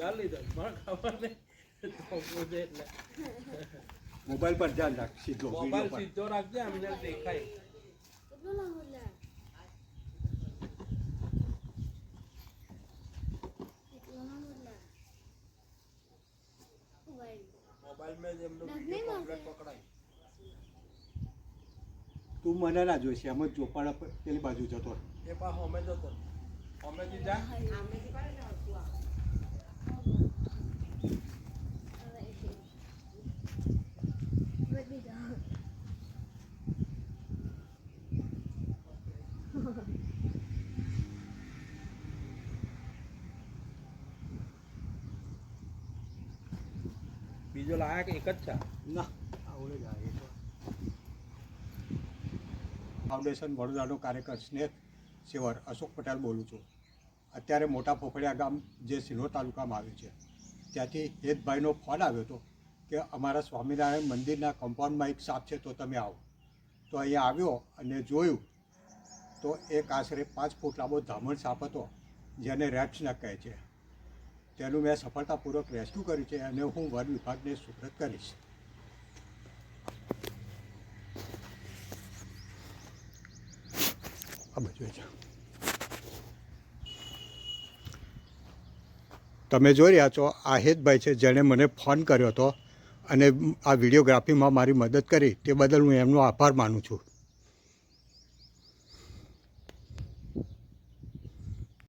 ચાલી દો મને ખબર નહીં એટલે મોબાઈલ પર ધ્યાન રાખ સીધો મોબાઈલ સીધો રાખજે અમને દેખાય કેટલો લાંબો લે મોબાઈલ મેં એમનું કમ્પ્લીટ પકડાય તું મને ના જોઈશ એમ જ ચોપાડા પેલી બાજુ જતો એ પા હોમે જતો હોમેથી જા બીજો લાયક એક જ છે ના આવડે જ આવે ફાઉન્ડેશન વડોદરાનો કાર્યકર સ્નેહ સેવર અશોક પટેલ બોલું છું. અત્યારે મોટા પોખડિયા ગામ જે સિનોર તાલુકામાં આવ્યું છે ત્યાંથી હેતભાઈનો ફોન આવ્યો હતો કે અમારા સ્વામિનારાયણ મંદિરના કમ્પાઉન્ડમાં એક સાપ છે તો તમે આવો. તો અહીંયા આવ્યો અને જોયું તો એક આશરે 5 ફૂટ લાંબો ધામણ સાપ હતો જેને રેટ સ્નેક કહે છે. તેનું મેં સફળતાપૂર્વક રેસ્ક્યુ કર્યું છે અને હું વન વિભાગને સુપ્રત કરીશ. તમે જોઈ રહ્યા છો આ હેતભાઈ છે જેણે મને ફોન કર્યો હતો અને આ વિડીયોગ્રાફીમાં મારી મદદ કરી તે બદલ હું એમનો આભાર માનું છું.